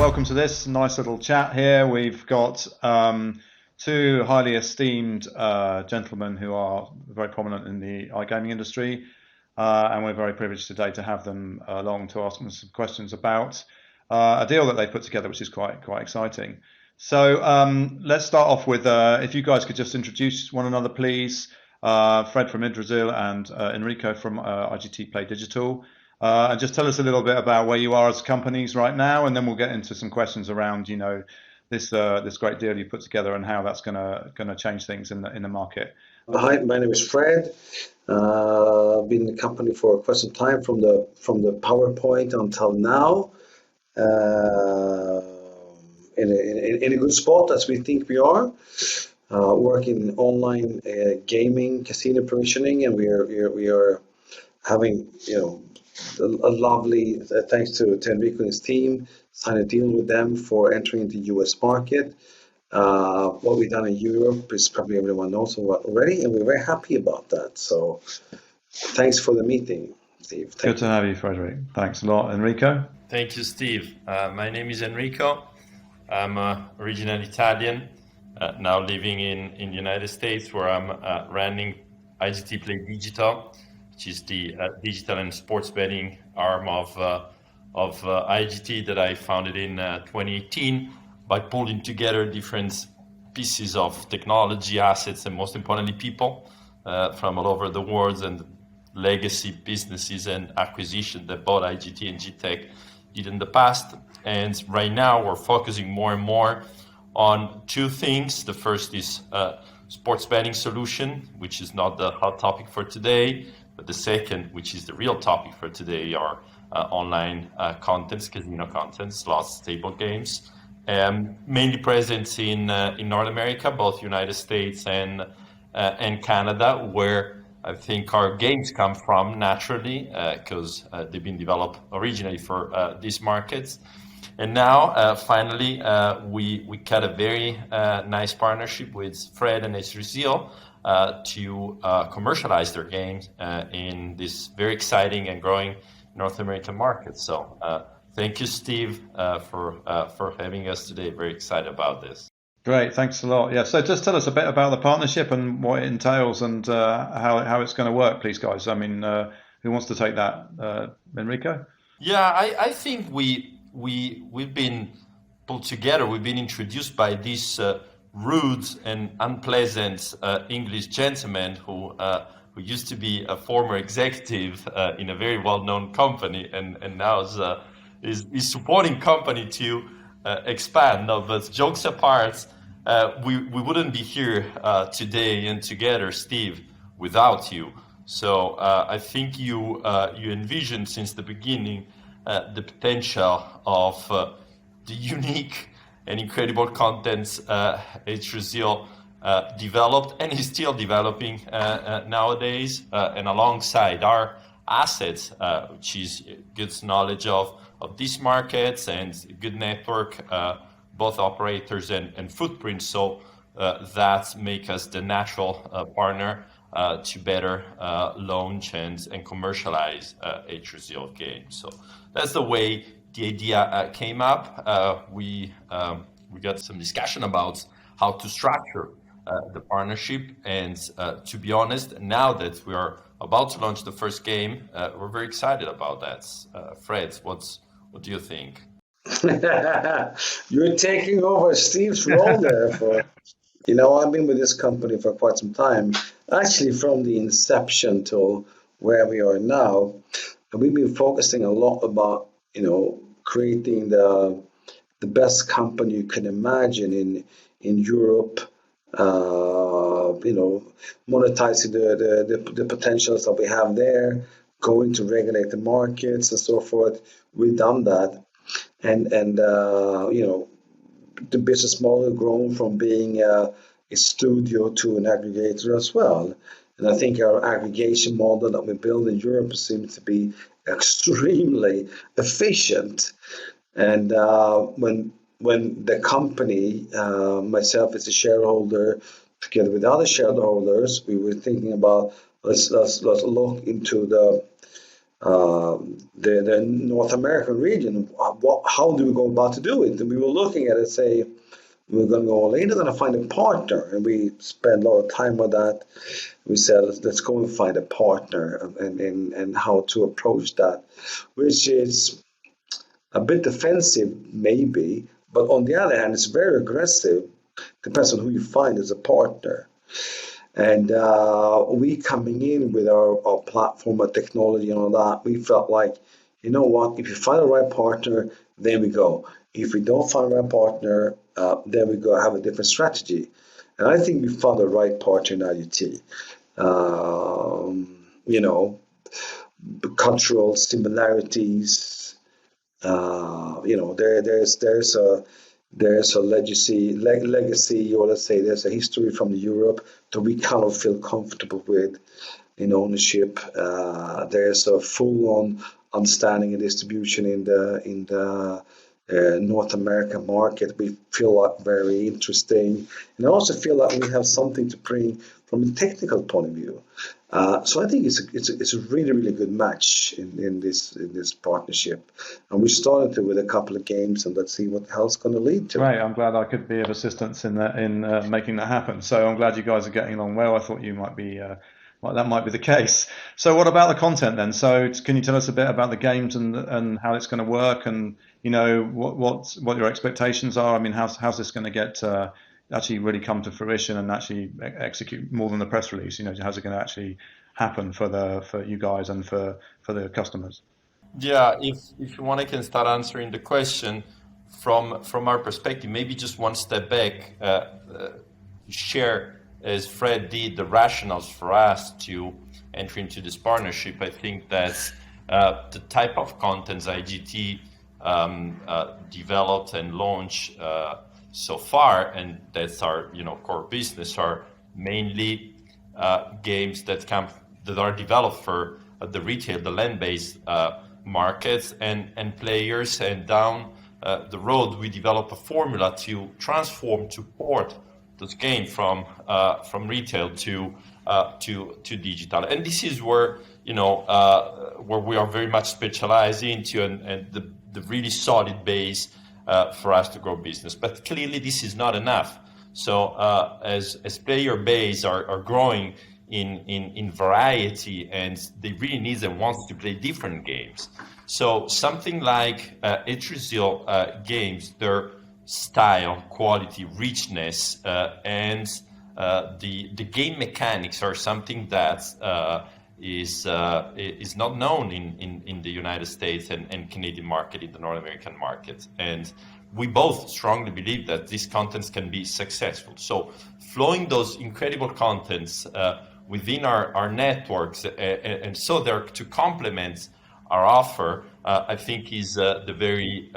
welcome to this nice little chat here. We've got two highly esteemed gentlemen who are very prominent in the iGaming industry, and we're very privileged today to have them along to ask them some questions about a deal that they put together, which is quite exciting. So let's start off with if you guys could just introduce one another, please. Fred from Yggdrasil and Enrico from IGT Play Digital. And just tell us a little bit about where you are as companies right now, and then we'll get into some questions around, this great deal you put together and how that's gonna change things in the market. Hi, my name is Fred. I've been in the company for quite some time, from the PowerPoint until now. In a good spot, as we think we are. Working in online gaming, casino provisioning, and we are having a lovely, thanks to Enrico and his team, sign a deal with them for entering the US market. What we've done in Europe is probably everyone knows already, and we're very happy about that. So thanks for the meeting, Steve. Good to have you, Fredrik. Thanks a lot. Enrico? Thank you, Steve. My name is Enrico. I'm original Italian, now living in the United States, where I'm running IGT Play Digital, which is the digital and sports betting arm of IGT that I founded in 2018 by pulling together different pieces of technology, assets, and most importantly, people from all over the world, and legacy businesses and acquisition that both IGT and GTech did in the past. And right now we're focusing more and more on two things. The first is sports betting solution, which is not the hot topic for today, but the second, which is the real topic for today, are online contents, casino contents, slots, table games, mainly present in North America, both United States and Canada, where I think our games come from naturally, because they've been developed originally for these markets. And now, finally, we cut a very nice partnership with Fred and Yggdrasil to commercialize their games in this very exciting and growing North American market. So thank you, Steve, for having us today. Very excited about this. Great, thanks a lot. Yeah, so just tell us a bit about the partnership and what it entails, and how it's going to work, please, guys. I mean, who wants to take that? Enrico? Yeah, I think we've been pulled together. We've been introduced by this rude and unpleasant English gentleman who used to be a former executive in a very well-known company, and now is supporting company to expand. No, but jokes apart, we wouldn't be here today and together, Steve, without you. So I think you envisioned since the beginning the potential of the unique and incredible contents Yggdrasil developed and is still developing nowadays, and alongside our assets, which is good knowledge of these markets and good network, both operators and footprint. So that make us the natural partner to better launch and commercialize Yggdrasil games. So that's the way the idea came up. We got some discussion about how to structure the partnership, and to be honest, now that we are about to launch the first game, we're very excited about that. Fred, what do you think? You're taking over Steve's role there. I've been with this company for quite some time, actually from the inception to where we are now. And we've been focusing a lot about, creating the best company you can imagine in Europe, monetizing the potentials that we have there, going to regulate the markets and so forth. We've done that. And the business model grown from being a studio to an aggregator as well. And I think our aggregation model that we build in Europe seems to be extremely efficient. And when the company, myself as a shareholder, together with other shareholders, we were thinking about let's look into the the North American region, how do we go about to do it? And we were looking at it, say, we're going to go all in, we're going to find a partner. And we spent a lot of time on that. We said, let's go and find a partner and how to approach that, which is a bit defensive, maybe, but on the other hand, it's very aggressive. Depends on who you find as a partner. And we coming in with our platform and technology and all that, we felt like, you know what, if you find the right partner, then we go. If we don't find the right partner, then we go have a different strategy. And I think we found the right partner in IGT. You know, cultural similarities. You know, there's a legacy, or let's say there's a history from Europe that we kind of feel comfortable with in ownership. There's a full-on understanding and distribution in the North American market. We feel like very interesting, and I also feel like we have something to bring from a technical point of view. So I think it's a really good match in this partnership, and we started with a couple of games, and let's see what the hell's going to lead to. Great, I'm glad I could be of assistance in that, in making that happen. So I'm glad you guys are getting along well. I thought you might be. Well, that might be the case. So what about the content then? So can you tell us a bit about the games and how it's going to work, and you know what your expectations are? I mean, how's this going to get actually really come to fruition and actually execute more than the press release? You know, how's it going to actually happen for you guys and for the customers? Yeah, if you want, I can start answering the question from our perspective. Maybe just one step back, share, as Fred did, the rationales for us to enter into this partnership. I think that the type of contents IGT developed and launched so far, and that's our core business, are mainly games that are developed for the retail, the land-based markets and players, and down the road we develop a formula to transform, to port those games from retail to digital. And this is where where we are very much specialized into, and the really solid base for us to grow business. But clearly this is not enough. So as player base are growing in variety, and they really need and want to play different games. So something like Yggdrasil games, their style, quality, richness, and the game mechanics are something that is not known in the United States and Canadian market, in the North American market. And we both strongly believe that these contents can be successful. So flowing those incredible contents within our networks, and so they're to complement our offer, I think is the very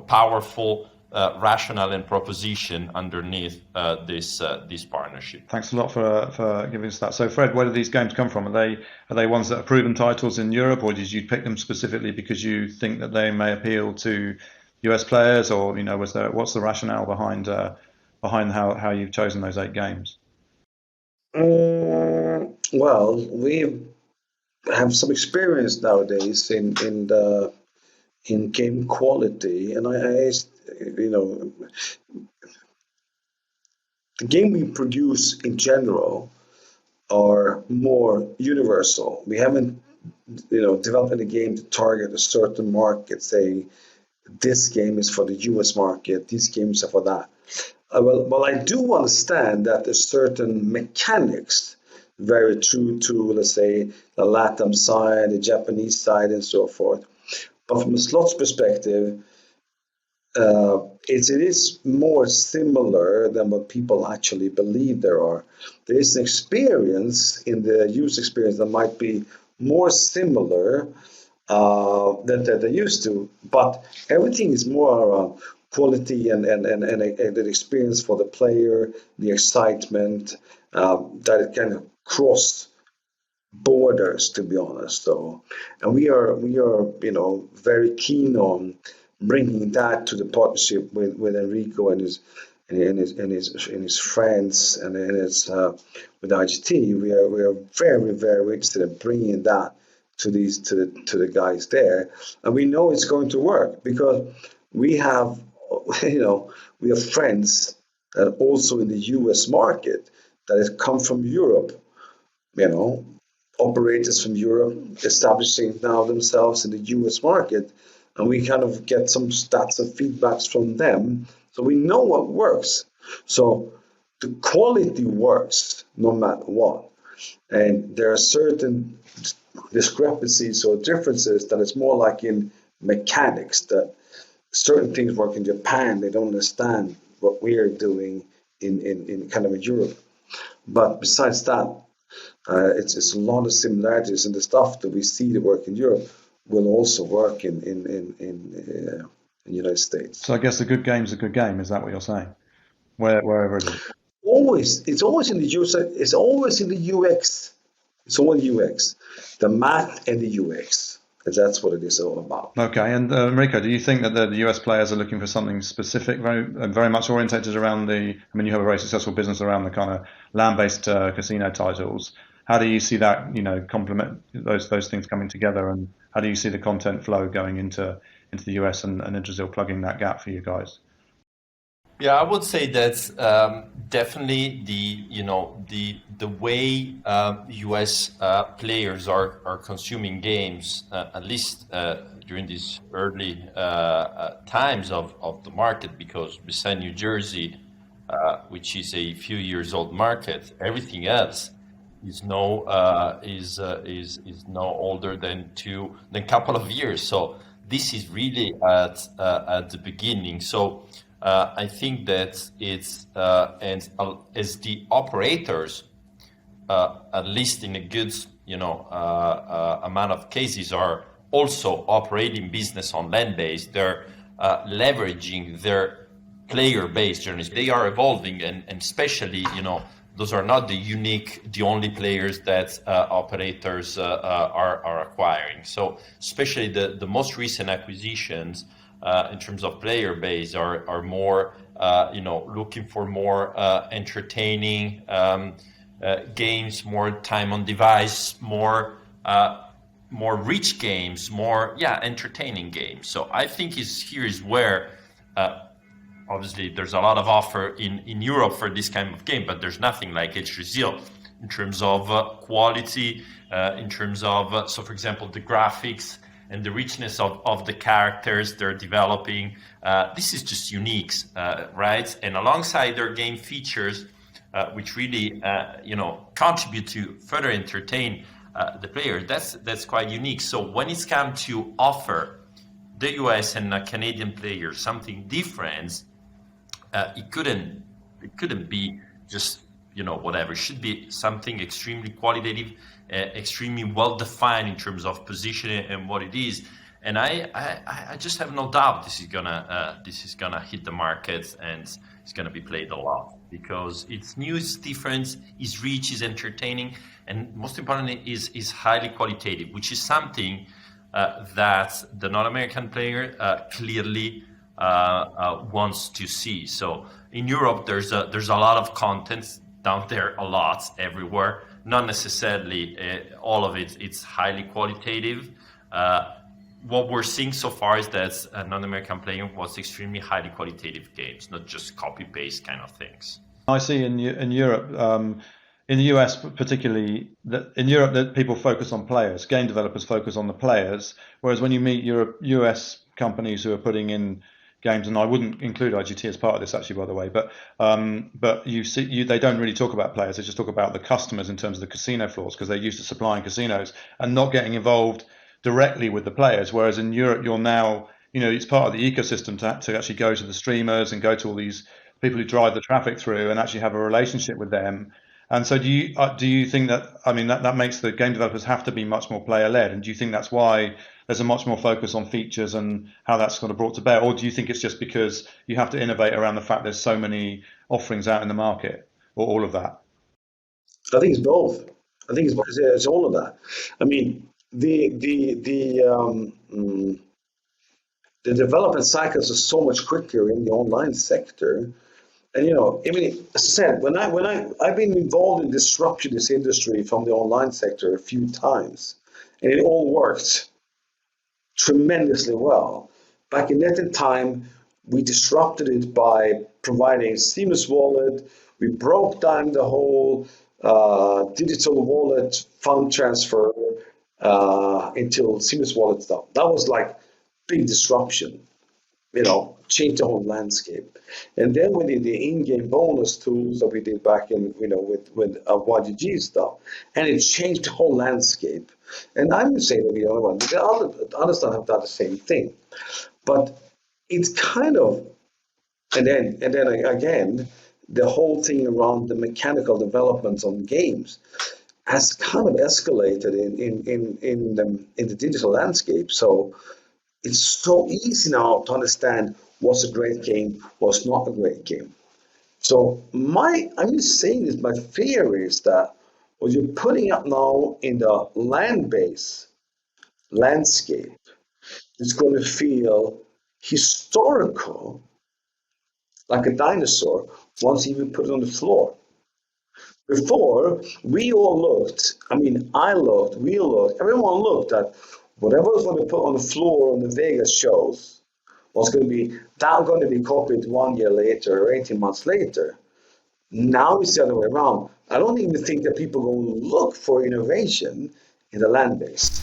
powerful rationale and proposition underneath this partnership. Thanks a lot for giving us that. So Fred, where do these games come from? Are they ones that are proven titles in Europe, or did you pick them specifically because you think that they may appeal to US players, or what's the rationale behind how you've chosen those 8 games? Well, we have some experience nowadays in game quality, and the game we produce in general are more universal. We haven't developed any game to target a certain market, say this game is for the US market, these games are for that. Well, I do understand that there's certain mechanics very true to, let's say, the LATAM side, the Japanese side, and so forth. But from a slots perspective, it is more similar than what people actually believe there are. There is an experience in the user experience that might be more similar than they're used to, but everything is more around quality and the experience for the player, the excitement, that it kind of cross borders, to be honest. So, and we are very keen on bringing that to the partnership with Enrico and his friends and his with IGT. We are very interested in bringing that to the guys there, and we know it's going to work because we have we have friends that also in the US market that has come from Europe, operators from Europe establishing now themselves in the US market, and we kind of get some stats and feedbacks from them, so we know what works. So the quality works no matter what, and there are certain discrepancies or differences that it's more like in mechanics, that certain things work in Japan, they don't understand what we are doing in kind of in Europe. But besides that, it's a lot of similarities, and the stuff that we see that work in Europe will also work in the United States. So I guess a good game's a good game. Is that what you're saying? Wherever it is. It's always in the UX. It's always in the UX. It's all UX, the math and the UX. And that's what it is all about. Okay, and Enrico, do you think that the US players are looking for something specific, very much orientated around you have a very successful business around the kind of land-based casino titles. How do you see that, complement those things coming together, and how do you see the content flow going into the US and Yggdrasil plugging that gap for you guys? Yeah, I would say that definitely the way US players are consuming games, at least during these early times of the market, because beside New Jersey, which is a few years old market, everything else is no older than a couple of years. So this is really at the beginning. So. I think that it's as the operators, at least in a good amount of cases, are also operating business on land-based. They're leveraging their player-based journeys. They are evolving, and especially those are not the only players that operators are acquiring. So especially the most recent acquisitions. In terms of player base, are more looking for more entertaining games, more time on device, more rich games, more entertaining games. So I think here is where obviously there's a lot of offer in Europe for this kind of game, but there's nothing like Yggdrasil in terms of quality, in terms of so for example the graphics and the richness of the characters they're developing. This is just unique, right? And alongside their game features, which really contribute to further entertain the player, that's quite unique. So when it's come to offer the US and Canadian players something different, it couldn't be just whatever. It should be something extremely qualitative, extremely well defined in terms of positioning and what it is. And I just have no doubt this is gonna hit the market, and it's gonna be played a lot because it's new, it's different, it's rich, it's entertaining, and most importantly is highly qualitative, which is something that the North American player clearly wants to see. So in Europe, there's a lot of content down there, a lot everywhere. Not necessarily all of it's highly qualitative. What we're seeing so far is that non-American playing was extremely highly qualitative games, not just copy-paste kind of things. I see in Europe, in the US particularly, that in Europe that people focus on players, game developers focus on the players, whereas when you meet US companies who are putting in games, and I wouldn't include IGT as part of this actually, by the way, but you see, they don't really talk about players. They just talk about the customers in terms of the casino floors, because they're used to supplying casinos and not getting involved directly with the players. Whereas in Europe, you're now, it's part of the ecosystem to actually go to the streamers and go to all these people who drive the traffic through and actually have a relationship with them. And so do you think that, that makes the game developers have to be much more player led? And do you think that's why there's a much more focus on features and how that's sort of brought to bear? Or do you think it's just because you have to innovate around the fact there's so many offerings out in the market, or all of that? I think it's both. I think it's all of that. I mean, the development cycles are so much quicker in the online sector. And as I said, when I've been involved in disrupting this industry from the online sector a few times, and it all worked tremendously well. Back in that time, we disrupted it by providing seamless wallet. We broke down the whole digital wallet fund transfer until seamless wallet stuff. That was like big disruption, changed the whole landscape. And then we did the in-game bonus tools that we did back in, with YGG stuff, and it changed the whole landscape. And I would say that the other one, the others don't have done the same thing, but it's kind of, and then again, the whole thing around the mechanical developments on games has kind of escalated in the digital landscape. So it's so easy now to understand what's a great game, what's not a great game. So I'm just saying this, my fear is that what you're putting up now in the land-based landscape is going to feel historical, like a dinosaur, once you even put it on the floor. Before, we all looked, I looked, we looked, everyone looked at whatever was going to put on the floor on the Vegas shows was going to be copied 1 year later or 18 months later. Now it's the other way around. I don't even think that people are going to look for innovation in the land-based.